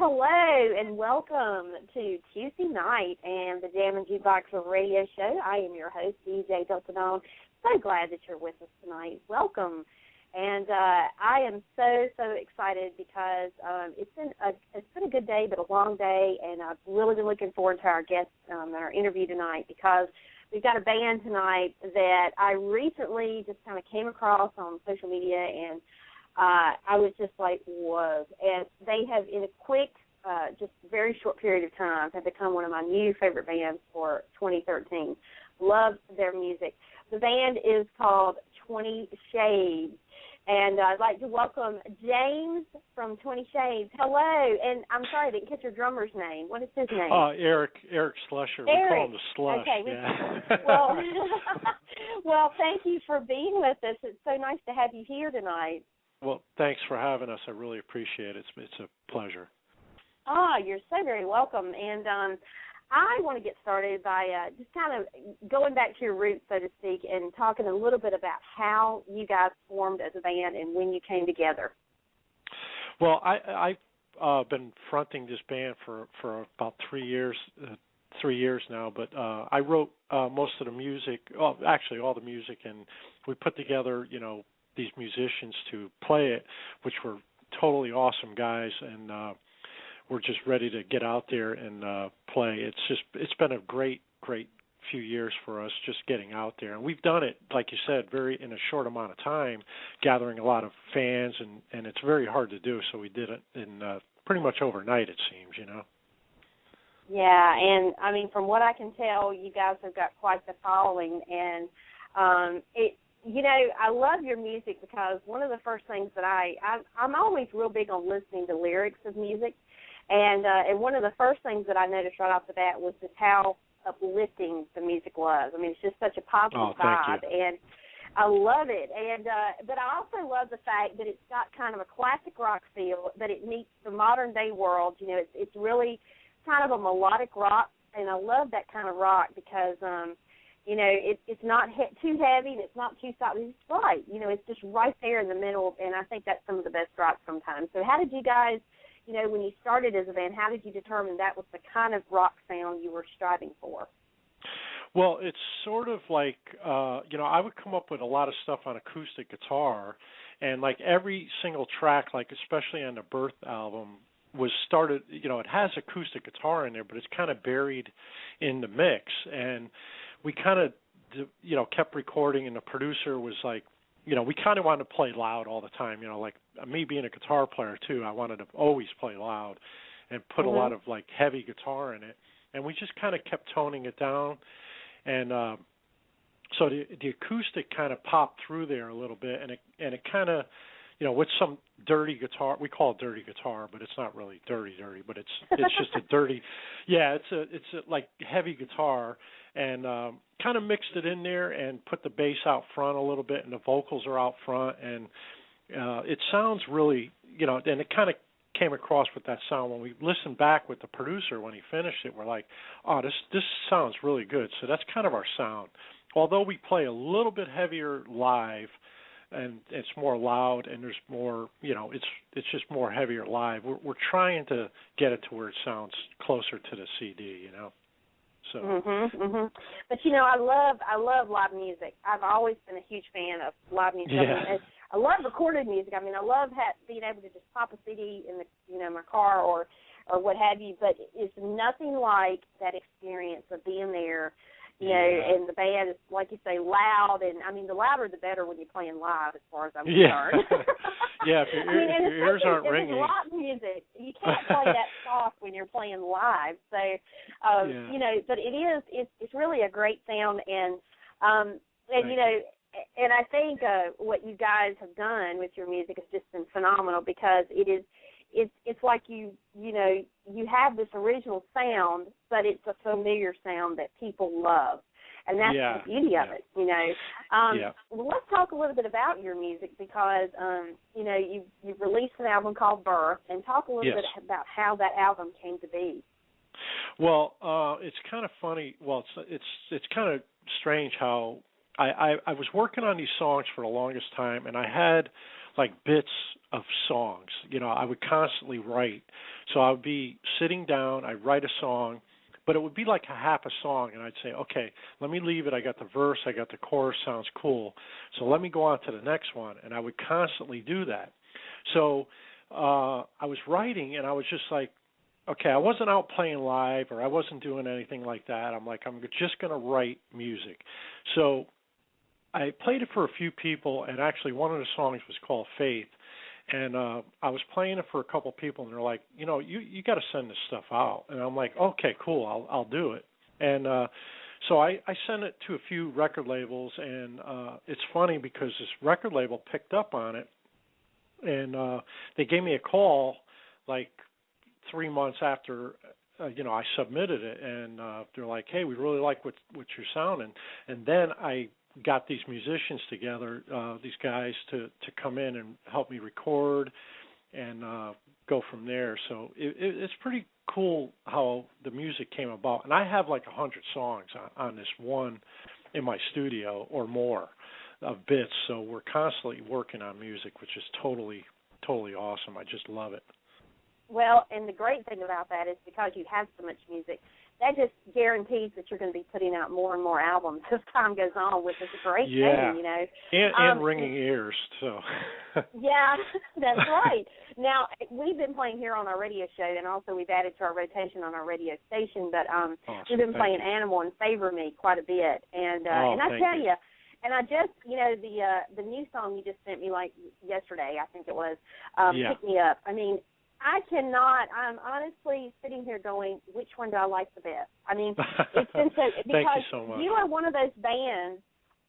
Hello, and welcome to Tuesday night and the Jammin Jukebox radio show. I am your host, DJ Deltadone. So glad that you're with us tonight. Welcome. And I am so excited because it's been a good day, but a long day, and I've really been looking forward to our guests and our interview tonight because we've got a band tonight that I recently just kind of came across on social media, and I was just like, whoa. And they have, in a quick, just very short period of time, have become one of my new favorite bands for 2013. Love their music. The band is called 20 Shades. And I'd like to welcome James from 20 Shades. Hello. And I'm sorry, I didn't catch your drummer's name. What is his name? Eric Slusher. We call him the Slush. Okay. Yeah. Well, thank you for being with us. It's so nice to have you here tonight. Well, thanks for having us. I really appreciate it. It's a pleasure. You're so very welcome. And I want to get started by just kind of going back to your roots, so to speak, and talking a little bit about how you guys formed as a band and when you came together. Well, I've been fronting this band for about 3 years now, but I wrote most of the music, actually all the music, and we put together, these musicians to play it, which were totally awesome guys, and we're just ready to get out there and play. It's been a great few years for us just getting out there, and we've done it, like you said, in a short amount of time, gathering a lot of fans, and it's very hard to do. So we did it in pretty much overnight, it seems, Yeah, and I mean, from what I can tell, you guys have got quite the following, and I love your music because one of the first things that I'm always real big on listening to lyrics of music. And one of the first things that I noticed right off the bat was just how uplifting the music was. I mean, it's just such a positive vibe, and I love it. And but I also love the fact that it's got kind of a classic rock feel, but it meets the modern day world. It's really kind of a melodic rock, and I love that kind of rock because it's not too heavy and it's not too soft. It's right. It's just right there in the middle, and I think that's some of the best rock sometimes. So how did you guys? When you started as a band, how did you determine that was the kind of rock sound you were striving for? Well, it's sort of like, I would come up with a lot of stuff on acoustic guitar, and like every single track, like especially on the Birth album, was started, it has acoustic guitar in there, but it's kind of buried in the mix. And we kind of, kept recording, and the producer was like, we kind of wanted to play loud all the time, like me being a guitar player too, I wanted to always play loud and put a lot of like heavy guitar in it. And we just kind of kept toning it down. And so the acoustic kind of popped through there a little bit, and it kind of, with some dirty guitar, we call it dirty guitar, but it's not really dirty, but it's just a dirty, it's a like heavy guitar, and kind of mixed it in there and put the bass out front a little bit, and the vocals are out front, and it sounds really, and it kind of came across with that sound. When we listened back with the producer when he finished it, we're like, oh, this sounds really good. So that's kind of our sound. Although we play a little bit heavier live, and it's more loud, and there's more, it's just more heavier live. We're trying to get it to where it sounds closer to the CD, So. But I love live music. I've always been a huge fan of live music. Yeah. I love recorded music. I mean, I love being able to just pop a CD in the my car or what have you. But it's nothing like that experience of being there. And the band is, like you say, loud, and I mean, the louder the better when you're playing live, as far as I'm concerned. If your ears aren't ringing. It's rock music. You can't play that soft when you're playing live. So, but it's really a great sound, and and I think what you guys have done with your music has just been phenomenal because it's like you have this original sound, but it's a familiar sound that people love, and that's the beauty of it. Well, let's talk a little bit about your music because you've released an album called Birth, and talk a little bit about how that album came to be. Well, it's kind of funny. Well, it's kind of strange how I was working on these songs for the longest time, and I had like bits of songs. I would constantly write. So I would be sitting down, I'd write a song, but it would be like a half a song, and I'd say, okay, let me leave it. I got the verse, I got the chorus, sounds cool. So let me go on to the next one, and I would constantly do that. So I was writing, and I was just like, okay, I wasn't out playing live, or I wasn't doing anything like that. I'm like, I'm just going to write music. So I played it for a few people, and actually one of the songs was called Faith. And I was playing it for a couple people, and they're like, you got to send this stuff out. And I'm like, okay, cool, I'll do it. And so I sent it to a few record labels, and it's funny because this record label picked up on it, and they gave me a call like 3 months after I submitted it, and they're like, hey, we really like what you're sounding. And then I got these musicians together, these guys to come in and help me record and go from there. So it's pretty cool how the music came about. And I have like 100 songs on this one in my studio or more of bits. So we're constantly working on music, which is totally awesome. I just love it. Well, and the great thing about that is because you have so much music, that just guarantees that you're going to be putting out more and more albums as time goes on, which is a great thing, And ringing ears, so. Yeah, that's right. Now, we've been playing here on our radio show, and also we've added to our rotation on our radio station, but awesome. We've been playing Animal and Favor Me quite a bit. And I tell you, and I just, the new song you just sent me like yesterday, I think it was, Pick Me Up. I mean, I'm honestly sitting here going, which one do I like the best? I mean, it's been so, because Thank you so much. You are one of those bands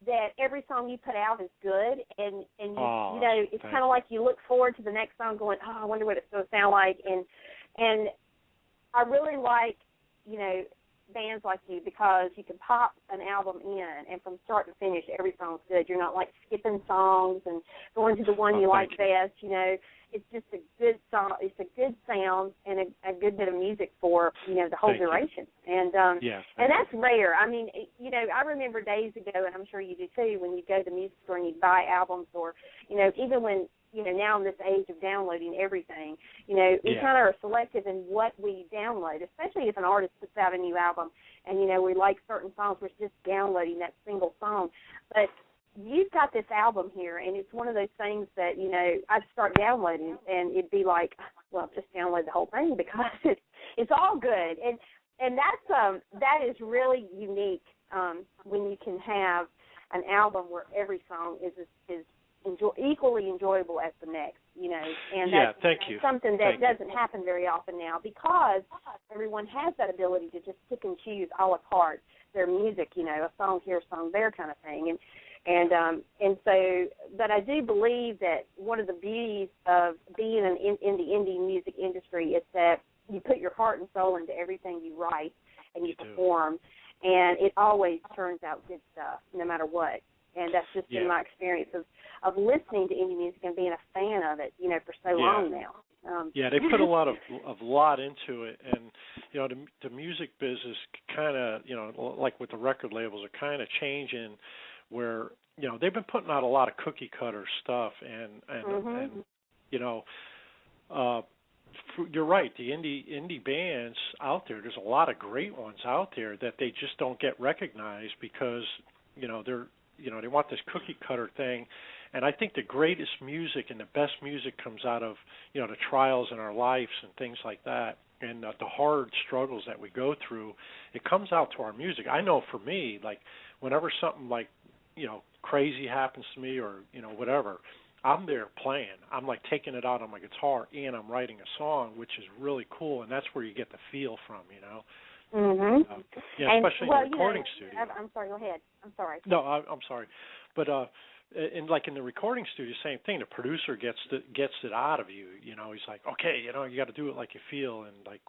that every song you put out is good, and it's kind of like you look forward to the next song going, I wonder what it's going to sound like, and I really like, bands like you because you can pop an album in, and from start to finish, every song's good. You're not like skipping songs and going to the one you like best. It's just a good song. It's a good sound and a good bit of music for the whole duration. And and that's rare. I mean, I remember days ago, and I'm sure you do too, when you go to the music store and you buy albums, or even when now in this age of downloading everything, we kind of are selective in what we download, especially if an artist puts out a new album and, we like certain songs, we're just downloading that single song. But you've got this album here, and it's one of those things that, I'd start downloading, and it'd be like, well, just download the whole thing because it's all good. And that is really unique when you can have an album where every song is equally enjoyable as the next, and that's thank you. Something that doesn't happen very often now because everyone has that ability to just pick and choose a la carte their music, a song here, a song there kind of thing. And so, but I do believe that one of the beauties of being in the indie music industry is that you put your heart and soul into everything you write and you perform, and it always turns out good stuff, no matter what. And that's just been my experience of listening to indie music and being a fan of it, for so long now. They put a lot into it, and the music business kind of, like with the record labels, are kind of changing, where they've been putting out a lot of cookie cutter stuff, and you're right. The indie bands out there's a lot of great ones out there that they just don't get recognized because they're they want this cookie cutter thing. And I think the greatest music and the best music comes out of, the trials in our lives and things like that, and the hard struggles that we go through. It comes out to our music. I know for me, like, whenever something like, crazy happens to me or, whatever, I'm there playing. I'm like taking it out on my guitar and I'm writing a song, which is really cool, and that's where you get the feel from, Mm-hmm. Especially in the recording studio. I'm sorry, go ahead. I'm sorry. No, I'm sorry. But in the recording studio, same thing. The producer gets it out of you. He's like, okay, you got to do it like you feel, and like,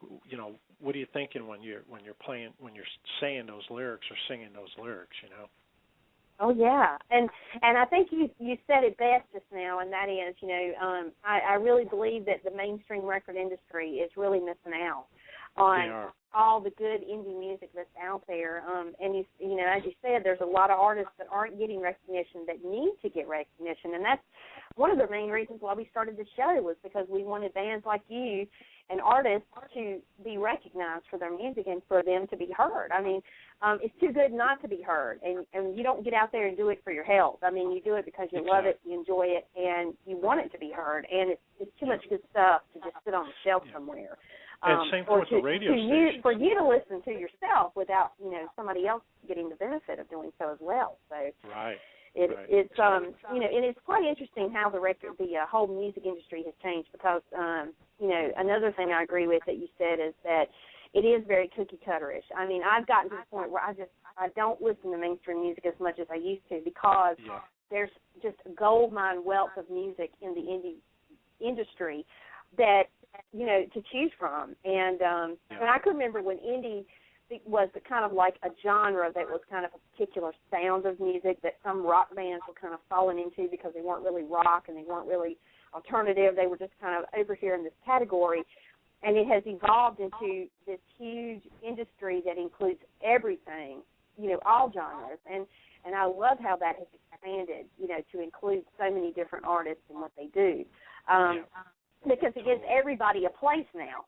what are you thinking when you're playing, when you're saying those lyrics or singing those lyrics, Oh yeah, and I think you said it best just now, and that is, I really believe that the mainstream record industry is really missing out on all the good indie music that's out there. And as you said, there's a lot of artists that aren't getting recognition that need to get recognition, and that's, one of the main reasons why we started the show was because we wanted bands like you and artists to be recognized for their music and for them to be heard. I mean, it's too good not to be heard, and you don't get out there and do it for your health. I mean, you do it because you love it, you enjoy it, and you want it to be heard, and it's too much good stuff to just sit on the shelf somewhere. And same thing with the radio station. For you to listen to yourself without, somebody else getting the benefit of doing so as well. So right. It's and it's quite interesting how the whole music industry has changed because another thing I agree with that you said is that it is very cookie cutterish. I mean, I've gotten to the point where I don't listen to mainstream music as much as I used to because there's just a gold mine wealth of music in the indie industry that to choose from. And I can remember when indie was kind of like a genre that was kind of a particular sound of music that some rock bands were kind of falling into because they weren't really rock and they weren't really alternative. They were just kind of over here in this category. And it has evolved into this huge industry that includes everything, all genres. And I love how that has expanded, to include so many different artists and what they do. Because it gives everybody a place now,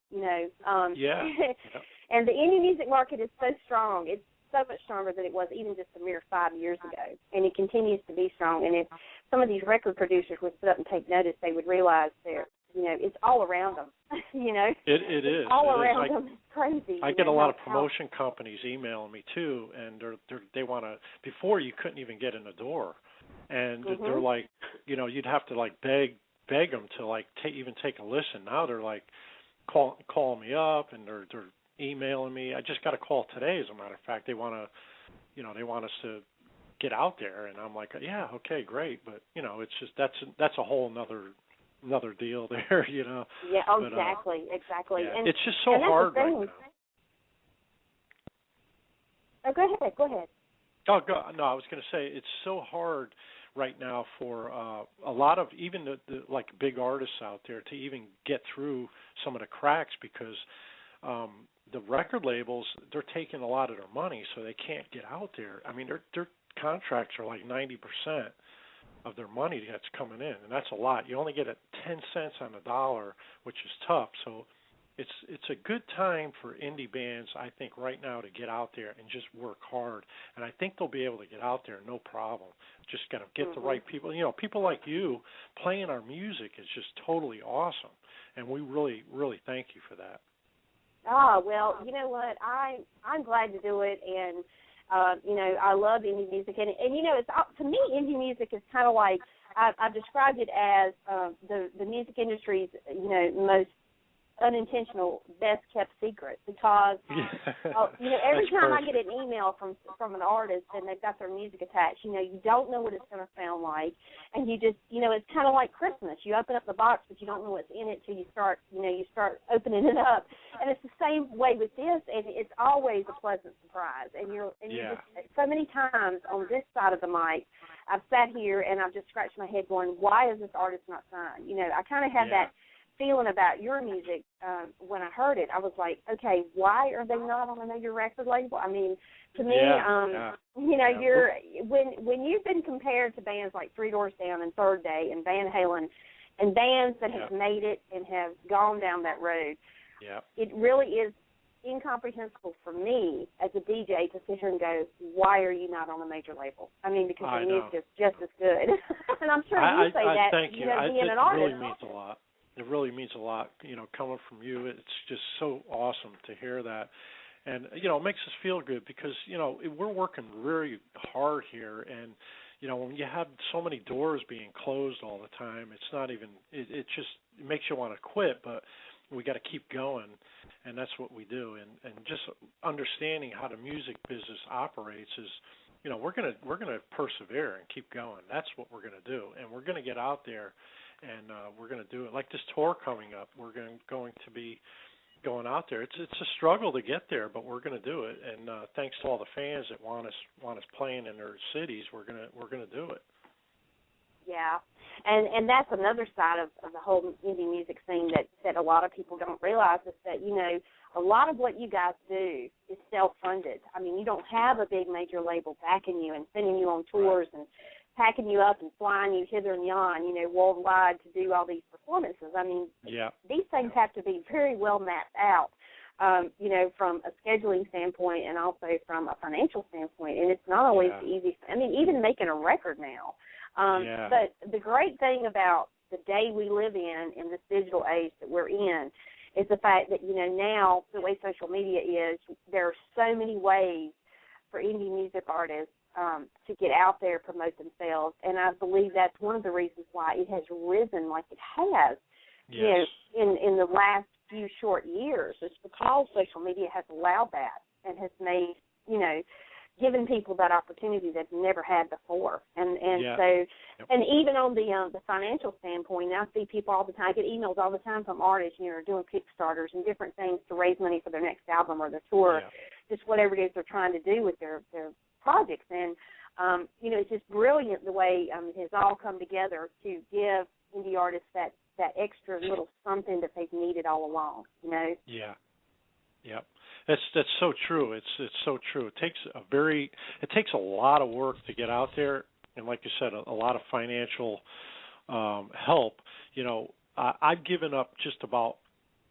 And the indie music market is so strong. It's so much stronger than it was even just a mere 5 years ago. And it continues to be strong. And if some of these record producers would sit up and take notice, they would realize that, it's all around them, It is. All around them. It's crazy. I get a lot of promotion companies emailing me, too, and they want to, before you couldn't even get in the door. And they're like, you'd have to, like, beg them to, like, even take a listen. Now they're, like, calling me up, and they're emailing me. I just got a call today, as a matter of fact. They want to, they want us to get out there, and I'm like, yeah, okay, great, but it's just that's a whole another deal there, Yeah, but, exactly. Yeah. And it's just so hard right now. Oh, go ahead. Oh, no, I was going to say it's so hard right now for a lot of even the like big artists out there to even get through some of the cracks because the record labels, they're taking a lot of their money, so they can't get out there. I mean, their contracts are like 90% of their money that's coming in, and that's a lot. You only get 10 cents on the dollar, which is tough. So it's a good time for indie bands, I think, right now to get out there and just work hard. And I think they'll be able to get out there no problem. Just got to get the right people. People like you playing our music is just totally awesome, and we really, really thank you for that. Oh, well, you know what? I'm glad to do it, and I love indie music, and it's to me, indie music is kind of like I've described it as the music industry's most unintentional, best kept secret because every time I get an email from an artist and they've got their music attached, you don't know what it's going to sound like, and you just it's kind of like Christmas. You open up the box, but you don't know what's in it till you start opening it up, and it's the same way with this, and it's always a pleasant surprise. And you're just, so many times on this side of the mic, I've sat here and I've just scratched my head going, why is this artist not signed? I kind of had that feeling about your music when I heard it. I was like, okay, why are they not on a major record label? I mean, to me, you're when you've been compared to bands like Three Doors Down and Third Day and Van Halen and bands that have made it and have gone down that road, it really is incomprehensible for me as a DJ to sit here and go, why are you not on a major label? I mean, because the music is just as good. And I'm sure you say that, thank you. Being an artist. It really means a lot. It really means a lot, coming from you. It's just so awesome to hear that. And, it makes us feel good because, we're working really hard here. And, when you have so many doors being closed all the time, it's not even, it makes you want to quit, but we got to keep going. And that's what we do. And just understanding how the music business operates is, we're gonna persevere and keep going. That's what we're gonna do. And we're gonna get out there. And we're going to do it. Like this tour coming up, we're going to be going out there. It's a struggle to get there, but we're going to do it. And thanks to all the fans that want us playing in their cities, we're going to do it. Yeah, and that's another side of the whole indie music scene that a lot of people don't realize is that a lot of what you guys do is self-funded. I mean, you don't have a big major label backing you and sending you on tours and packing you up and flying you hither and yon, worldwide to do all these performances. I mean, these things have to be very well mapped out, from a scheduling standpoint and also from a financial standpoint. And it's not always easy. I mean, even making a record now. But the great thing about the day we live in this digital age that we're in, is the fact that, now the way social media is, there are so many ways for indie music artists to get out there, promote themselves, and I believe that's one of the reasons why it has risen like it has, in the last few short years. It's because social media has allowed that and has made, given people that opportunity they've never had before. And even on the financial standpoint, I see people all the time, I get emails all the time from artists, doing Kickstarters and different things to raise money for their next album or their tour, just whatever it is they're trying to do with their projects. And, it's just brilliant the way it has all come together to give indie artists that extra little something that they've needed all along, Yeah. Yep. That's so true. It's so true. It takes a lot of work to get out there, and like you said, a lot of financial help. I've given up just about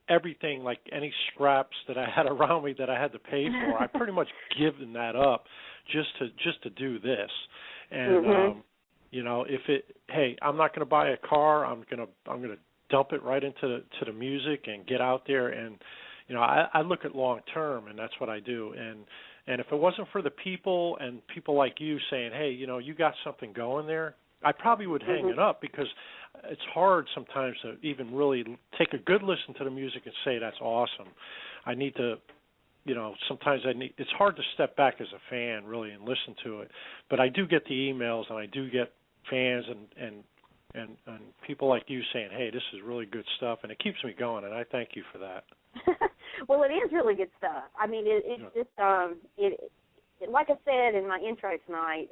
everything, like any scraps that I had around me that I had to pay for. I pretty much given that up just to do this. And I'm not going to buy a car. I'm going to dump it right into the music and get out there. And I look at long term, and that's what I do. And if it wasn't for the people and people like you saying, hey, you got something going there, I probably would hang it up, because it's hard sometimes to even really take a good listen to the music and say that's awesome. I need to, sometimes it's hard to step back as a fan really and listen to it. But I do get the emails, and I do get fans and people like you saying, hey, this is really good stuff, and it keeps me going, and I thank you for that. Well, it is really good stuff. I mean, it's just, like I said in my intro tonight,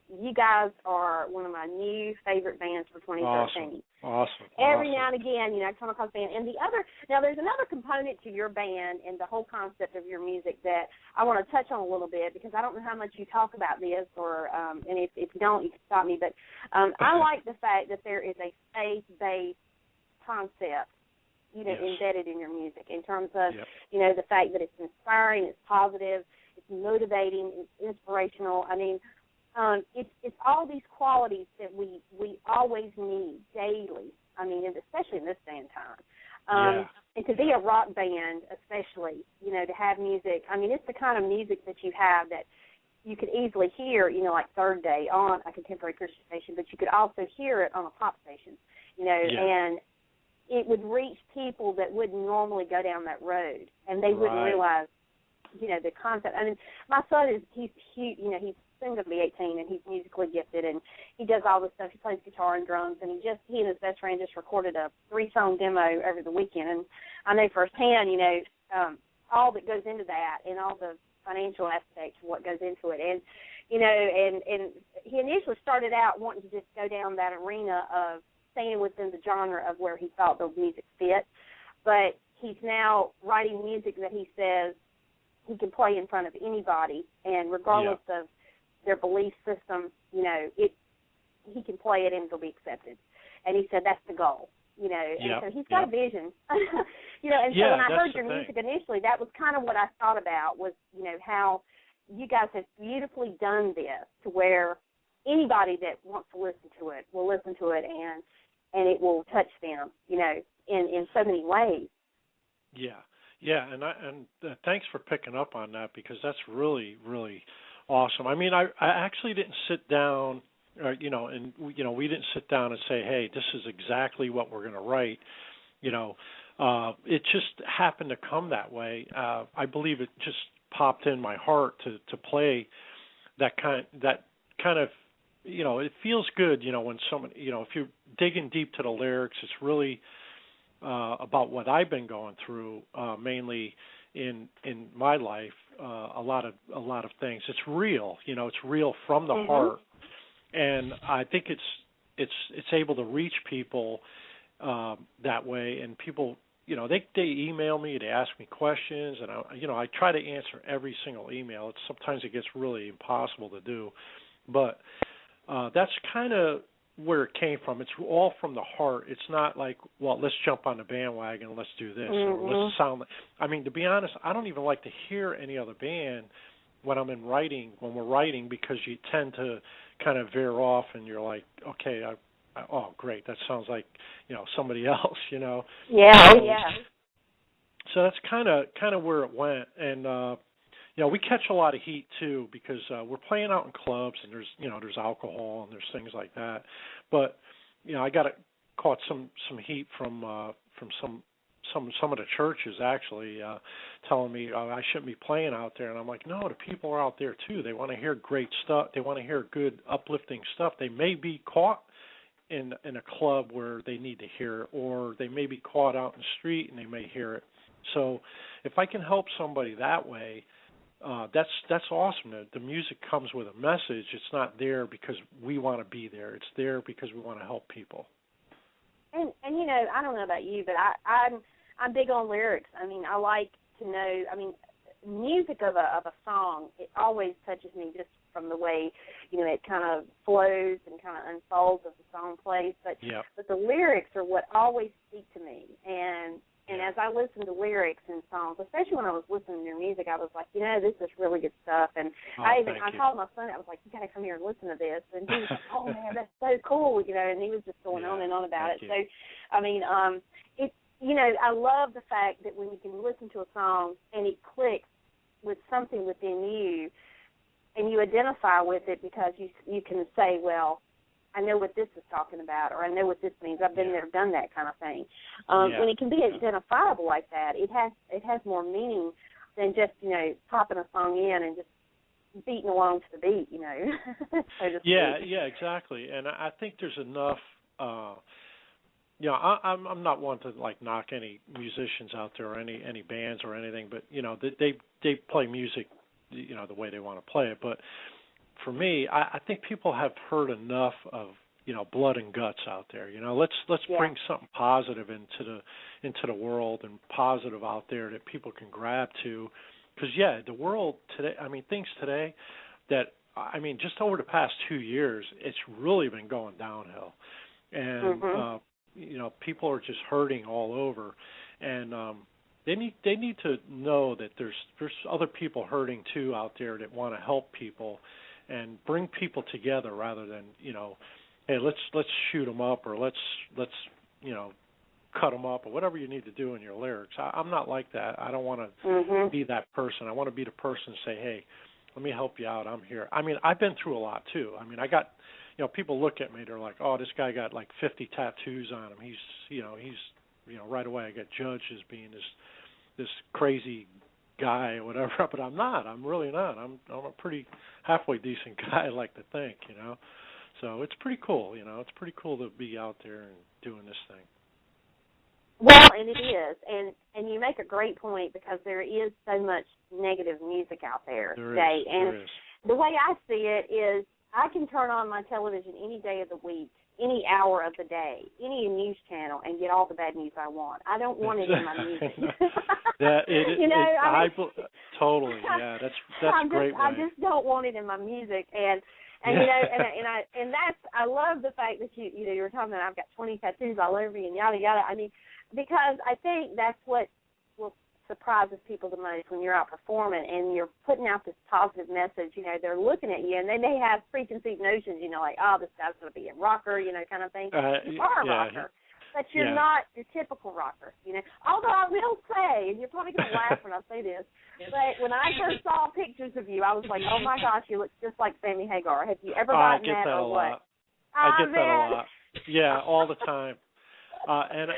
you guys are one of my new favorite bands for 2013. Awesome. Every now and again, I come across a band. And there's another component to your band and the whole concept of your music that I want to touch on a little bit, because I don't know how much you talk about this, and if you don't, you can stop me. But I like the fact that there is a faith-based concept, embedded in your music, in terms of, the fact that it's inspiring, it's positive, it's motivating, it's inspirational. I mean, it's all these qualities that we always need daily. I mean, especially in this day and time. And to be a rock band, especially, to have music. I mean, it's the kind of music that you have that you could easily hear, like Third Day on a contemporary Christian station, but you could also hear it on a pop station, and it would reach people that wouldn't normally go down that road, and they wouldn't realize, the concept. I mean, my son he's huge, he's soon going to be 18, and he's musically gifted, and he does all this stuff. He plays guitar and drums, and he and his best friend just recorded a 3-song demo over the weekend, and I know firsthand, all that goes into that and all the financial aspects of what goes into it. And, and he initially started out wanting to just go down that arena of staying within the genre of where he thought the music fit, but he's now writing music that he says he can play in front of anybody, and regardless of their belief system, he can play it and it'll be accepted. And he said that's the goal, and so he's got a vision. And so when I heard your music initially, that was kind of what I thought about was, how you guys have beautifully done this to where anybody that wants to listen to it will listen to it, and it will touch them, in so many ways. Yeah, and thanks for picking up on that, because that's really, really awesome. I mean, I actually didn't sit down, we didn't sit down and say, hey, this is exactly what we're going to write. It just happened to come that way. I believe it just popped in my heart to play that kind of, it feels good, when someone, if you're digging deep to the lyrics, it's really about what I've been going through, mainly in my life, a lot of things. It's real, it's real from the heart, and I think it's able to reach people that way. And people, they email me, they ask me questions, and I try to answer every single email. Sometimes it gets really impossible to do, but that's kind of where it came from. It's all from the heart. It's not like, well, let's jump on the bandwagon and let's do this. Or let's sound like, I mean, to be honest, I don't even like to hear any other band when we're writing, because you tend to kind of veer off and you're like, okay, oh, great, that sounds like, somebody else, Yeah, So that's kind of where it went. And, we catch a lot of heat too, because we're playing out in clubs and there's alcohol and there's things like that. But I caught some heat from some of the churches actually telling me I shouldn't be playing out there, and I'm like, no, the people are out there too. They want to hear great stuff. They want to hear good, uplifting stuff. They may be caught in a club where they need to hear it, or they may be caught out in the street and they may hear it. So if I can help somebody that way, that's awesome. The music comes with a message. It's not there because we want to be there. It's there because we want to help people. And I don't know about you, but I'm big on lyrics. I mean, I like to know. I mean, music of a song, it always touches me just from the way it kind of flows and kind of unfolds as the song plays. But the lyrics are what always speak to me. And as I listen to lyrics and songs, especially when I was listening to your music, I was like, this is really good stuff. And I called my son. I was like, you got to come here and listen to this. And he was like, oh man, that's so cool, and he was just going on and on about it. So, I mean, it's I love the fact that when you can listen to a song and it clicks with something within you, and you identify with it because you can say, well, I know what this is talking about, or I know what this means. I've been there, done that kind of thing. When it can be identifiable like that, it has more meaning than just popping a song in and just beating along to the beat, so to speak. Yeah, exactly. And I think there's enough. I'm not one to like knock any musicians out there or any bands or anything, but they play music, the way they want to play it, but. For me, I think people have heard enough of blood and guts out there. Let's bring something positive into the world and positive out there that people can grab to, because the world today. I mean, things today that just over the past 2 years, it's really been going downhill, and people are just hurting all over, and they need to know that there's other people hurting too out there that want to help people. And bring people together rather than hey, let's shoot them up, or let's cut them up, or whatever you need to do in your lyrics. I'm not like that. I don't want to be that person. I want to be the person to say, hey, let me help you out. I'm here. I mean, I've been through a lot too. I mean, I got people look at me. They're like, oh, this guy got like 50 tattoos on him. He's right away I get judged as being this crazy guy or whatever, but I'm not. I'm really not. I'm a pretty halfway decent guy, I like to think, So it's pretty cool, It's pretty cool to be out there and doing this thing. Well, and it is, and you make a great point, because there is so much negative music out there today. And the way I see it is, I can turn on my television any day of the week, any hour of the day, any news channel, and get all the bad news I want. I don't want it in my music. Totally, yeah, that's great. I just don't want it in my music, and that's, I love the fact that you were talking about I've got 20 tattoos all over me and yada yada. I mean, because I think that's what will surprises people the most when you're out performing and you're putting out this positive message. They're looking at you and they may have preconceived notions, like, oh, this guy's going to be a rocker, kind of thing. You are a rocker, but you're not your typical rocker, Although I will say, and you're probably going to laugh when I say this, but when I first saw pictures of you, I was like, oh my gosh, you look just like Sammy Hagar. Have you ever gotten that or what? I get that a lot. Yeah, all the time. And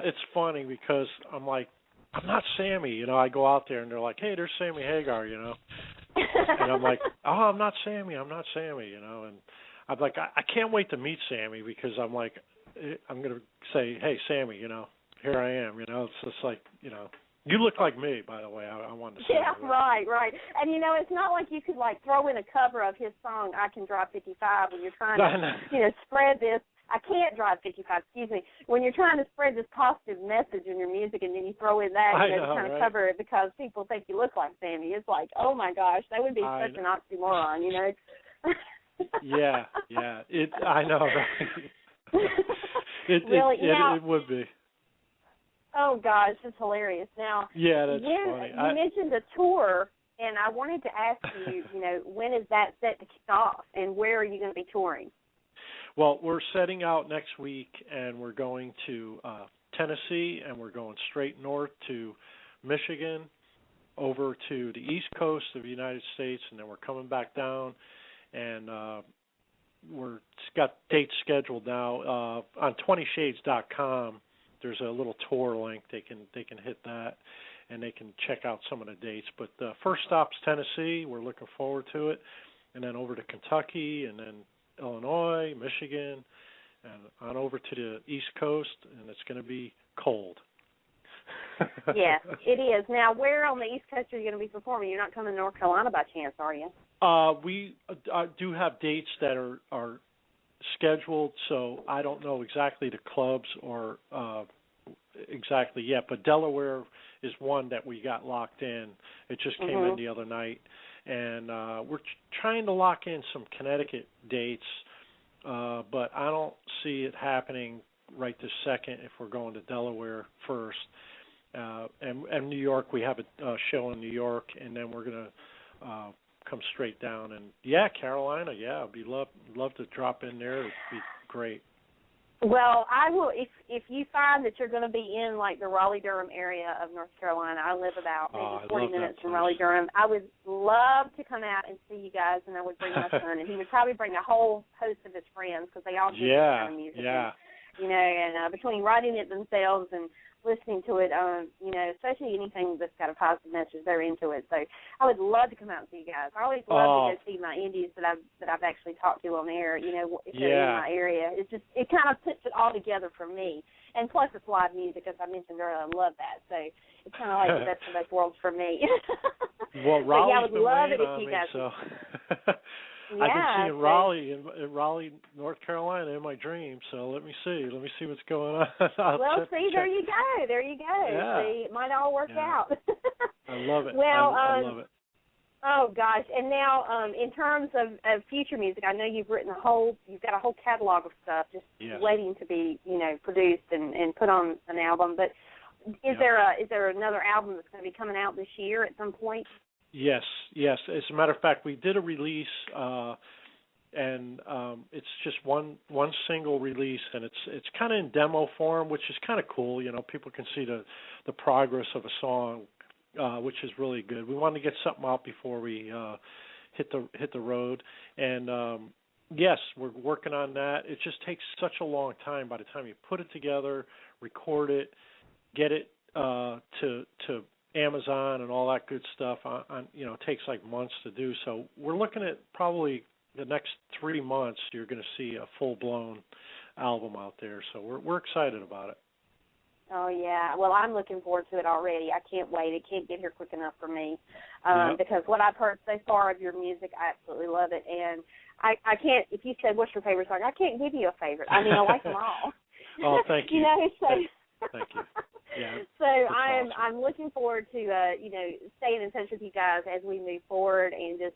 it's funny because I'm like, I'm not Sammy, I go out there and they're like, hey, there's Sammy Hagar, and I'm like, oh, I'm not Sammy, and I'm like, I can't wait to meet Sammy, because I'm like, I'm going to say, hey, Sammy, here I am, it's just like, you look like me, by the way, I wanted to say that. Right. And, it's not like you could, throw in a cover of his song, I Can Drive 55, when you're trying to, spread this. I can't drive 55, excuse me. When you're trying to spread this positive message in your music and then you throw in that, to kind of cover it because people think you look like Sammy, it's like, oh my gosh, that would be such an oxymoron, Yeah. I know. Right? It would be. Oh gosh, it's hilarious. Now, yeah, that's funny. You mentioned a tour, and I wanted to ask you, when is that set to kick off, and where are you going to be touring? Well, we're setting out next week, and we're going to Tennessee, and we're going straight north to Michigan, over to the East Coast of the United States, and then we're coming back down, and we're got dates scheduled now on 20shades.com. There's a little tour link. They can hit that, and they can check out some of the dates. But the first stop's Tennessee. We're looking forward to it, and then over to Kentucky, and then Illinois, Michigan, and on over to the East Coast, and it's going to be cold. Yes, it is. Now, where on the East Coast are you going to be performing? You're not coming to North Carolina by chance, are you? We do have dates that are scheduled, so I don't know exactly the clubs or exactly yet, but Delaware is one that we got locked in. It just came in the other night, and we're trying to lock in some Connecticut dates, but I don't see it happening right this second if we're going to Delaware first. And New York, we have a show in New York, and then we're going to come straight down. And Carolina, I'd be love to drop in there. It'd be great. Well, I will if you find that you're going to be in like the Raleigh-Durham area of North Carolina. I live about maybe 40 minutes from Raleigh-Durham. I would love to come out and see you guys, and I would bring my son, and he would probably bring a whole host of his friends because they all do this kind of music. Yeah. And between writing it themselves and listening to it, especially anything that's got a positive message, they're into it. So I would love to come out and see you guys. I always love to go see my indies that I've actually talked to on air. If they're in my area, it kind of puts it all together for me. And plus, it's live music, as I mentioned earlier. I love that. So it's kind of like the best of both worlds for me. Well, Raleigh's I would been love it waiting if you on guys. me, so. Yeah, I've been seeing Raleigh, North Carolina in my dreams, so let me see what's going on. There you go. Yeah. See, it might all work out. I love it. Well, I love it. Oh gosh, and now in terms of future music, I know you've got a whole catalog of stuff just waiting to be, produced and put on an album. But is there another album that's going to be coming out this year at some point? Yes. As a matter of fact, we did a release, and it's just one single release, and it's kind of in demo form, which is kind of cool. People can see the progress of a song, which is really good. We wanted to get something out before we hit the road, and yes, we're working on that. It just takes such a long time. By the time you put it together, record it, get it to Amazon and all that good stuff, it takes like months to do. So we're looking at probably the next 3 months. You're going to see a full-blown album out there. So we're excited about it. Oh yeah, well I'm looking forward to it already. I can't wait. It can't get here quick enough for me because what I've heard so far of your music, I absolutely love it. And I can't. If you said what's your favorite song, I can't give you a favorite. I mean, I like them all. Oh, thank you. Thank you. Yeah. So awesome. I'm looking forward to staying in touch with you guys as we move forward and just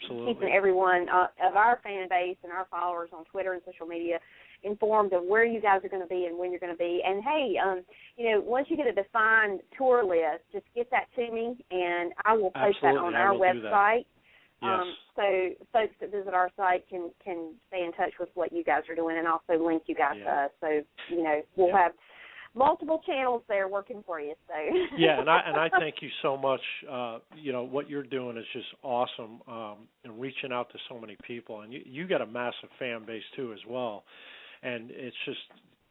keeping everyone of our fan base and our followers on Twitter and social media informed of where you guys are going to be and when you're going to be. And hey, once you get a defined tour list, just get that to me and I will post that on our website. Yes. So folks that visit our site can stay in touch with what you guys are doing and also link you guys to us. So we'll have multiple channels there working for you. So and I thank you so much. What you're doing is just awesome, and reaching out to so many people. And you got a massive fan base too as well. And it's just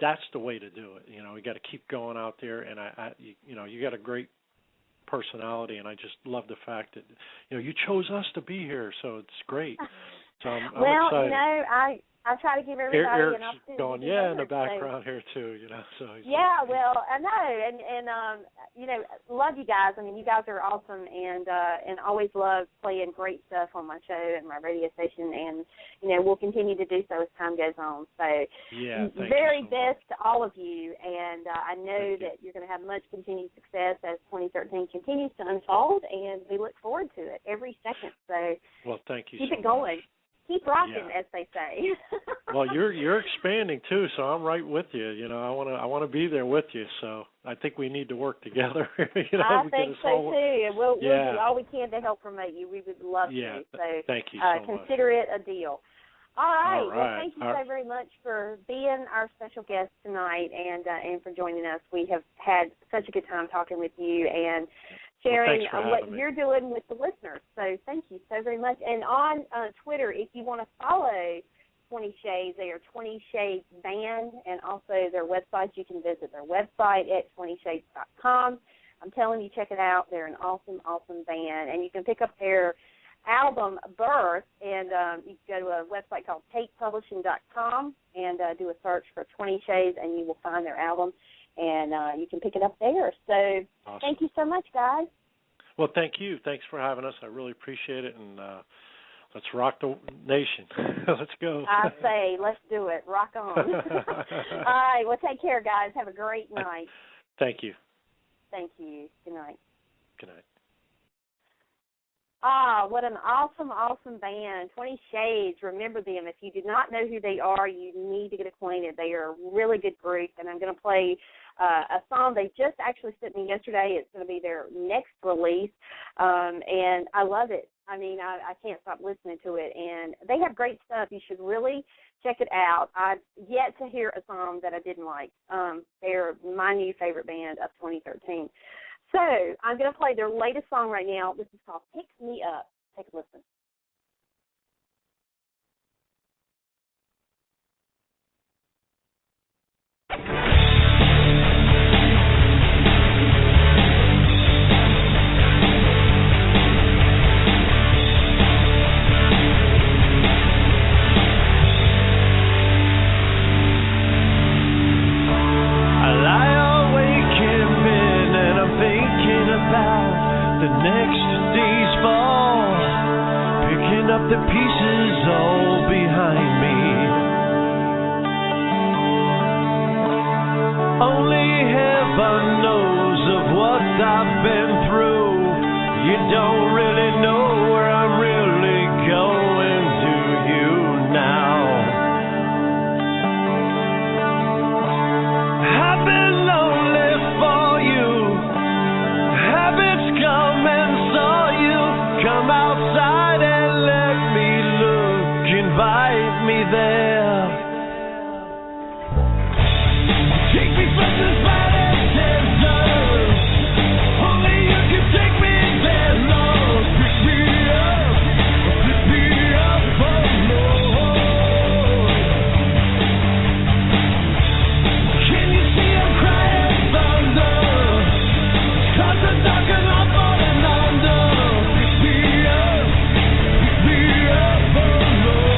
that's the way to do it. We got to keep going out there. And you got a great personality, and I just love the fact that you chose us to be here. So it's great. So I'm excited. I try to give everybody Eric's an opportunity. Going, in the background here too, So well, I know, and love you guys. I mean, you guys are awesome, and always love playing great stuff on my show and my radio station, and we'll continue to do so as time goes on. So, very best to all of you, and I know that you're going to have much continued success as 2013 continues to unfold, and we look forward to it every second. So, well, thank you. Keep so it going. Much. keep rocking, as they say. Well, you're expanding too, so I'm right with you. You know, I want to be there with you. So I think we need to work together. You know, I think so too, and we'll do all we can to help promote you. We would love to. So thank you so much. Consider it a deal. All right. Well, thank you so very much for being our special guest tonight and for joining us. We have had such a good time talking with you and sharing what you're doing with the listeners. So thank you so very much. And on Twitter, if you want to follow 20 Shades, they are 20 Shades Band, and also their website. You can visit their website at 20shades.com. I'm telling you, check it out. They're an awesome, awesome band. And you can pick up their album Birth, and you can go to a website called tapepublishing.com and do a search for 20 Shades, and you will find their album, and you can pick it up there. So Thank you so much, guys. Well, thank you. Thanks for having us. I really appreciate it, and let's rock the nation. Let's go. I say, let's do it. Rock on. All right, well, take care, guys. Have a great night. Thank you. Thank you. Good night. Good night. What an awesome, awesome band. 20 Shades. Remember them. If you do not know who they are, you need to get acquainted. They are a really good group, and I'm going to play a song they just actually sent me yesterday. It's going to be their next release, and I love it. I mean, I can't stop listening to it, and they have great stuff. You should really check it out. I've yet to hear a song that I didn't like. They're my new favorite band of 2013. So I'm going to play their latest song right now. This is called Pick Me Up. Take a listen. The pieces all behind me. Only heaven knows of what I've been through. You don't really know where I'm really going, do you now? I've been lonely for you. Habits come and saw you come outside and invite me there. Take me from this valley desert. Only you can take me there, Lord. Pick me up, oh Lord. Can you see I'm crying thunder? Clouds are dark and I'm falling under. Pick me up, oh Lord.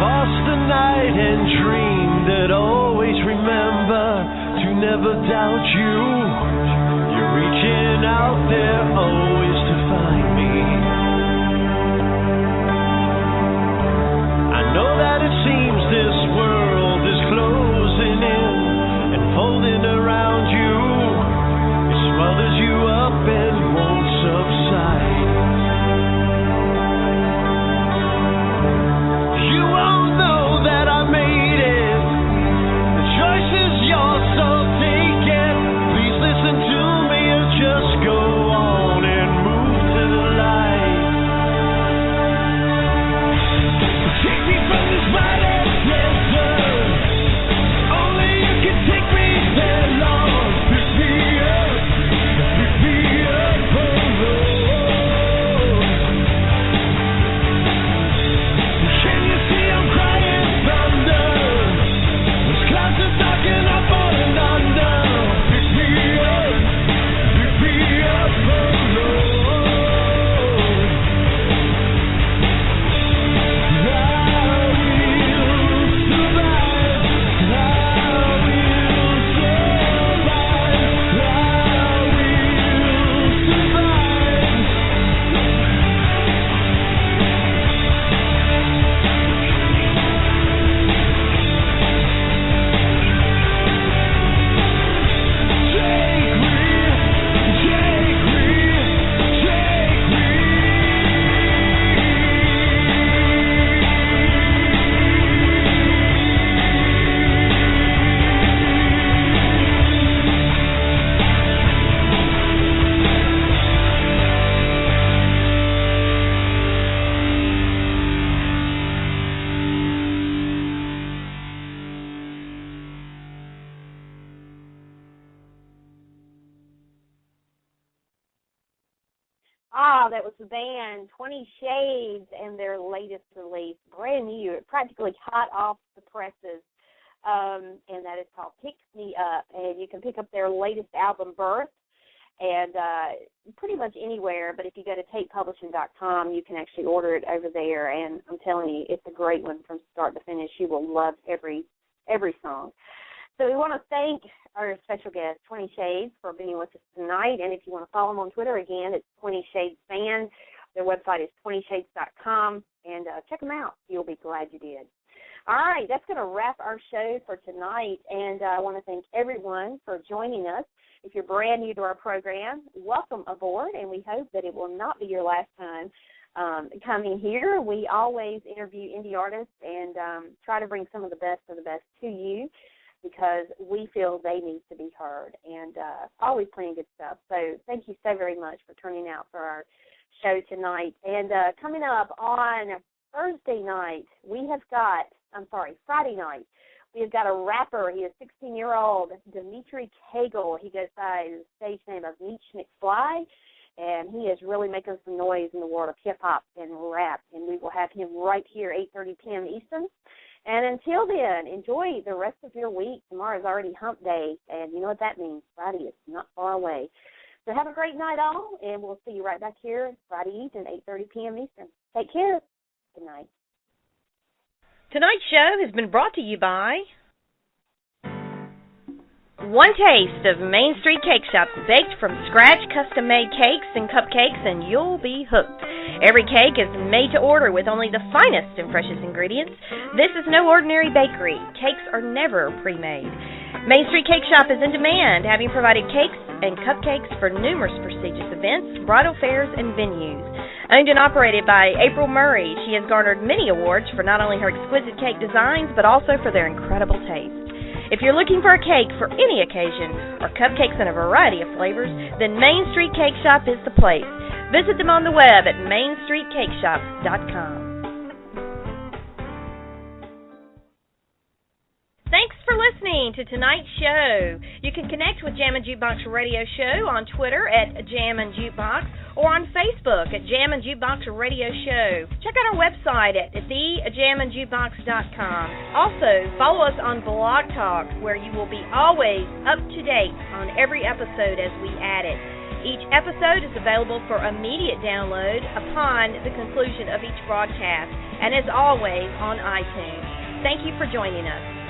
Tossed the night and dreamed that always remember to never doubt you. You're reaching out there always to find me. I know that it seems this world is closing in and folding around you. It smothers you up and won't subside. Just go on and move to the That was the band 20 Shades and their latest release, brand new, practically hot off the presses, and that is called Pick Me Up. And you can pick up their latest album, Birth, and pretty much anywhere. But if you go to tapepublishing.com, you can actually order it over there. And I'm telling you, it's a great one from start to finish. You will love every song. So we want to thank our special guest, 20 Shades, for being with us tonight. And if you want to follow them on Twitter, again, it's 20 Shades Band. Their website is 20shades.com, and check them out. You'll be glad you did. All right, that's going to wrap our show for tonight, and I want to thank everyone for joining us. If you're brand new to our program, welcome aboard, and we hope that it will not be your last time coming here. We always interview indie artists and try to bring some of the best to you, because we feel they need to be heard, and always playing good stuff. So thank you so very much for turning out for our show tonight. And coming up on Friday night, we have got a rapper. He is 16-year-old Dimitri Cagle. He goes by the stage name of Meech McFly, and he is really making some noise in the world of hip-hop and rap, and we will have him right here, 8:30 p.m. Eastern. And until then, enjoy the rest of your week. Tomorrow is already hump day, and you know what that means. Friday is not far away. So have a great night all, and we'll see you right back here Friday evening, 8:30 p.m. Eastern. Take care. Good night. Tonight's show has been brought to you by One Taste of Main Street Cake Shop, baked from scratch, custom-made cakes and cupcakes, and you'll be hooked. Every cake is made to order with only the finest and freshest ingredients. This is no ordinary bakery. Cakes are never pre-made. Main Street Cake Shop is in demand, having provided cakes and cupcakes for numerous prestigious events, bridal fairs, and venues. Owned and operated by April Murray, she has garnered many awards for not only her exquisite cake designs, but also for their incredible taste. If you're looking for a cake for any occasion, or cupcakes in a variety of flavors, then Main Street Cake Shop is the place. Visit them on the web at mainstreetcakeshop.com. Thanks for listening to tonight's show. You can connect with Jammin Jukebox Radio Show on Twitter at Jammin Jukebox or on Facebook at Jammin Jukebox Radio Show. Check out our website at thejamminjukebox.com. Also, follow us on Blog Talk, where you will be always up to date on every episode as we add it. Each episode is available for immediate download upon the conclusion of each broadcast, and as always on iTunes. Thank you for joining us.